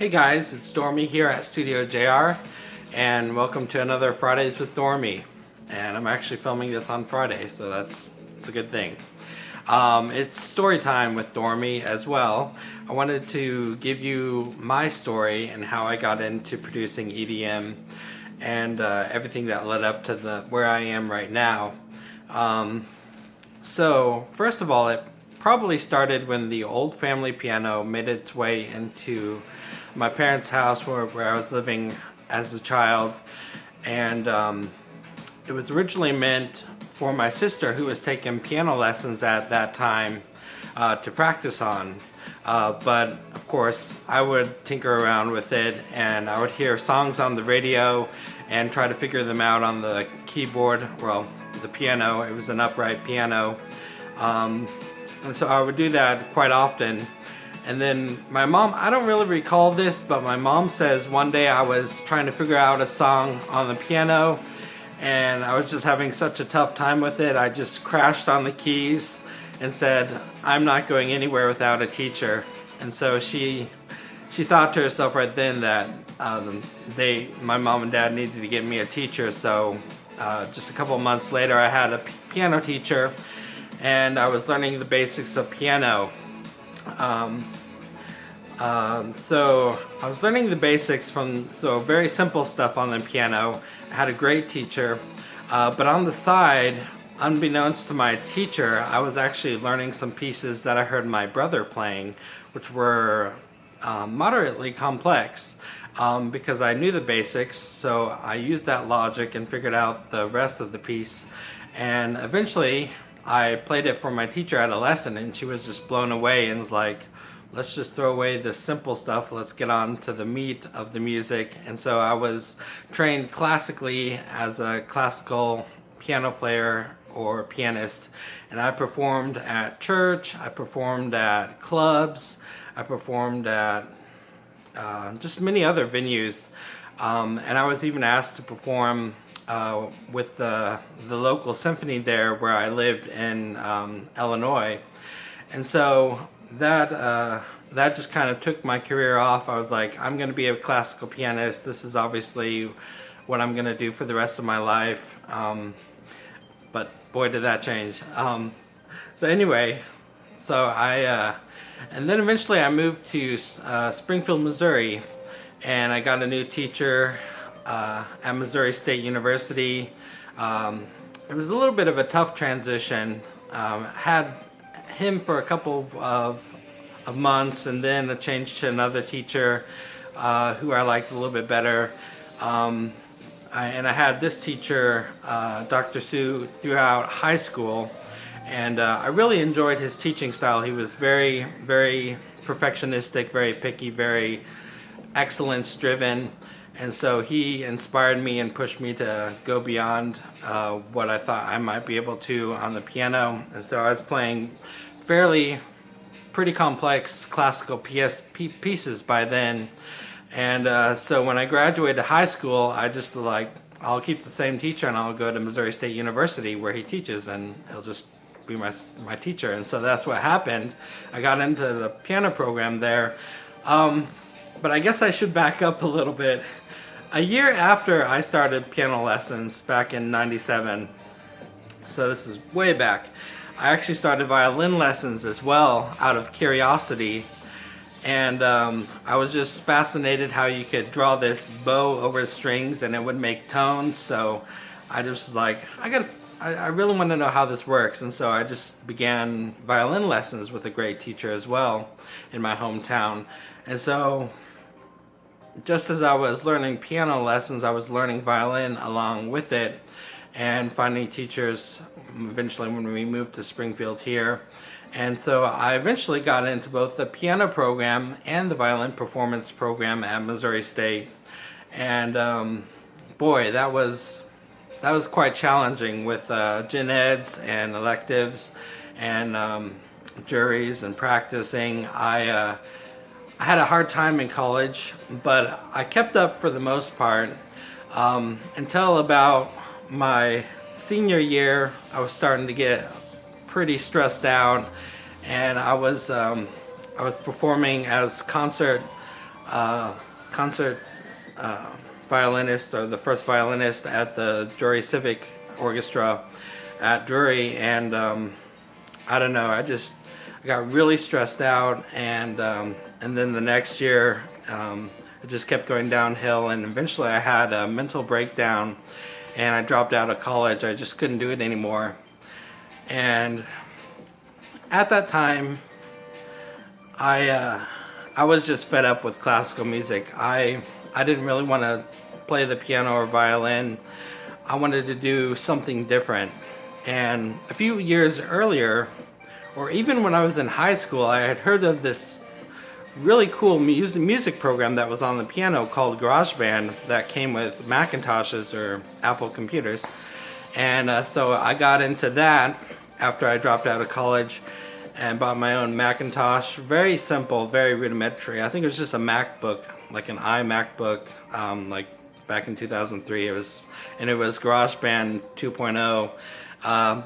Hey guys, it's Dormee here at Studio JR, and welcome to another Fridays with Dormee. And I'm actually filming this on Friday, so it's a good thing. It's story time with Dormee as well. I wanted to give you my story and how I got into producing EDM and everything that led up to where I am right now. So first of all, it probably started when the old family piano made its way into my parents' house where I was living as a child, and it was originally meant for my sister, who was taking piano lessons at that time, to practice on. But of course I would tinker around with it, and I would hear songs on the radio and try to figure them out on the keyboard, well, the piano. It was an upright piano, and so I would do that quite often. And then my mom, I don't really recall this, but my mom says one day I was trying to figure out a song on the piano and I was just having such a tough time with it. I just crashed on the keys and said, I'm not going anywhere without a teacher. And so she thought to herself right then that my mom and dad needed to get me a teacher. So just a couple of months later I had a piano teacher, and I was learning the basics of piano. So I was learning the basics from very simple stuff on the piano. I had a great teacher, but on the side, unbeknownst to my teacher, I was actually learning some pieces that I heard my brother playing, which were moderately complex, because I knew the basics. So I used that logic and figured out the rest of the piece, and eventually I played it for my teacher at a lesson, and she was just blown away and was like, let's just throw away the simple stuff, let's get on to the meat of the music. And so I was trained classically as a classical piano player or pianist, and I performed at church, I performed at clubs, I performed at just many other venues, and I was even asked to perform with the local symphony there where I lived in Illinois. And so that just kind of took my career off. I was like, I'm going to be a classical pianist. This is obviously what I'm going to do for the rest of my life. But boy, did that change. So anyway, and then eventually I moved to Springfield, Missouri, and I got a new teacher at Missouri State University. It was a little bit of a tough transition. Had him for a couple of months, and then a change to another teacher who I liked a little bit better. And I had this teacher, Dr. Sue, throughout high school, and I really enjoyed his teaching style. He was very, very perfectionistic, very picky, very excellence driven. And so he inspired me and pushed me to go beyond what I thought I might be able to on the piano. And so I was playing pretty complex classical pieces by then. And so when I graduated high school, I just I'll keep the same teacher and I'll go to Missouri State University where he teaches, and he'll just be my teacher. And so that's what happened. I got into the piano program there. But I guess I should back up a little bit. A year after I started piano lessons back in '97, so this is way back, I actually started violin lessons as well out of curiosity. And I was just fascinated how you could draw this bow over strings and it would make tones. So I just was like, I really want to know how this works. And so I just began violin lessons with a great teacher as well in my hometown. And so just as I was learning piano lessons, I was learning violin along with it and finding teachers eventually when we moved to Springfield here. And so I eventually got into both the piano program and the violin performance program at Missouri State. And boy, that was quite challenging with gen eds and electives and juries and practicing. I had a hard time in college, but I kept up for the most part until about my senior year. I was starting to get pretty stressed out, and I was performing as concert concert violinist, or the first violinist at the Drury Civic Orchestra at Drury, and I don't know, I got really stressed out, and then the next year it just kept going downhill, and eventually I had a mental breakdown and I dropped out of college. I just couldn't do it anymore. And at that time I was just fed up with classical music. I didn't really want to play the piano or violin. I wanted to do something different. And a few years earlier, or even when I was in high school, I had heard of this really cool music program that was on the piano called GarageBand that came with Macintoshes or Apple computers. And so I got into that after I dropped out of college and bought my own Macintosh. Very simple, very rudimentary. I think it was just a MacBook, like an iMacBook, like back in 2003. It was GarageBand 2.0.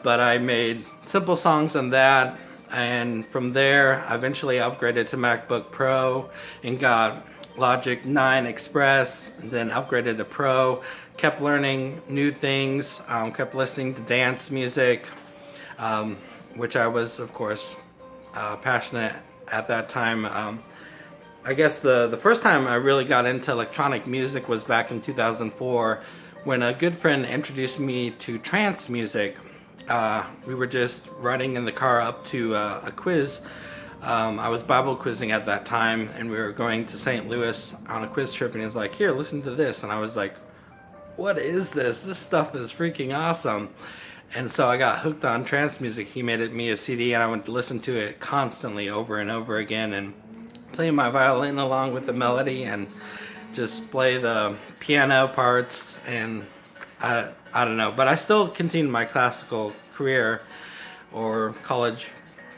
But I made simple songs on that, and from there I eventually upgraded to MacBook Pro and got Logic 9 Express, and then upgraded to Pro. Kept learning new things, kept listening to dance music, which I was, of course, passionate at that time. I guess the first time I really got into electronic music was back in 2004 when a good friend introduced me to trance music. We were just riding in the car up to a quiz. I was Bible quizzing at that time, and we were going to St. Louis on a quiz trip, and he was like, "Here, listen to this." And I was like, "What is this? This stuff is freaking awesome." And so I got hooked on trance music. He made me a CD, and I went to listen to it constantly over and over again, and play my violin along with the melody, and just play the piano parts. And I don't know, but I still continued my classical career, or college,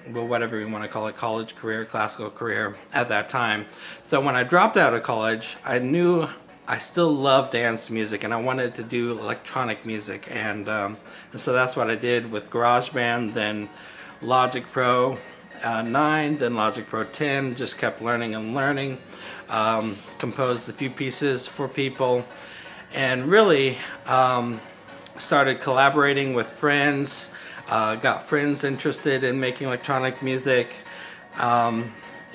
well, whatever you want to call it, college career, classical career at that time. So when I dropped out of college, I knew I still loved dance music, and I wanted to do electronic music, and so that's what I did with GarageBand, then Logic Pro 9, then Logic Pro 10. Just kept learning and learning. Composed a few pieces for people, and really started collaborating with friends. Got friends interested in making electronic music,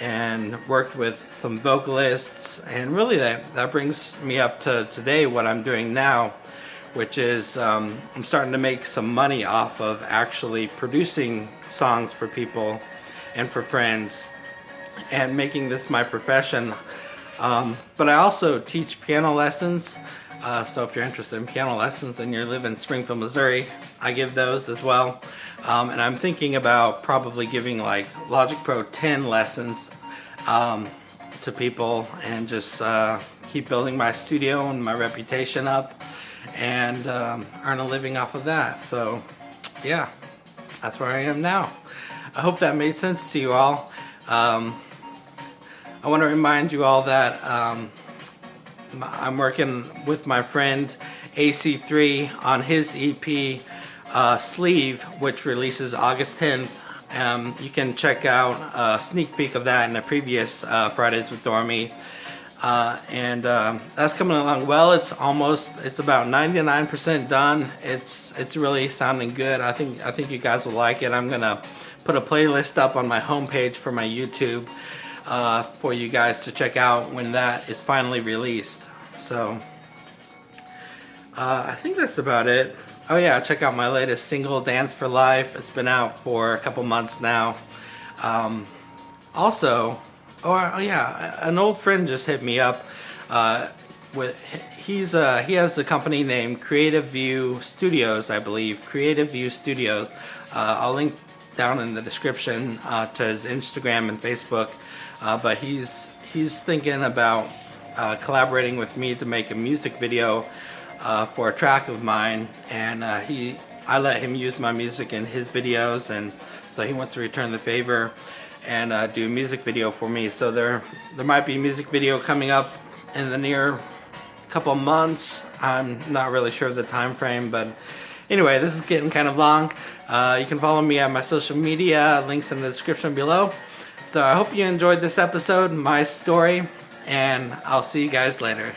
and worked with some vocalists, and really that brings me up to today, what I'm doing now, which is I'm starting to make some money off of actually producing songs for people and for friends, and making this my profession. But I also teach piano lessons, so if you're interested in piano lessons and you live in Springfield, Missouri, I give those as well. And I'm thinking about probably giving like Logic Pro 10 lessons to people, and just keep building my studio and my reputation up, and earn a living off of that. So yeah, that's where I am now. I hope that made sense to you all. I want to remind you all that I'm working with my friend AC3 on his EP Sleeve, which releases August 10th. You can check out a sneak peek of that in the previous Fridays with Dormee. And that's coming along well. It's about 99% done. It's really sounding good. I think you guys will like it. I'm gonna put a playlist up on my homepage for my YouTube for you guys to check out when that is finally released. So I think that's about it. Oh yeah, check out my latest single, Dance for Life. It's been out for a couple months now. Also, an old friend just hit me up. He has a company named Creative View Studios, I believe. Creative View Studios. I'll link down in the description to his Instagram and Facebook. But he's thinking about collaborating with me to make a music video for a track of mine, and I let him use my music in his videos, and so he wants to return the favor and do a music video for me. So there might be a music video coming up in the near couple months. I'm not really sure of the time frame, but anyway, this is getting kind of long. You can follow me on my social media, links in the description below. So I hope you enjoyed this episode, my story, and I'll see you guys later.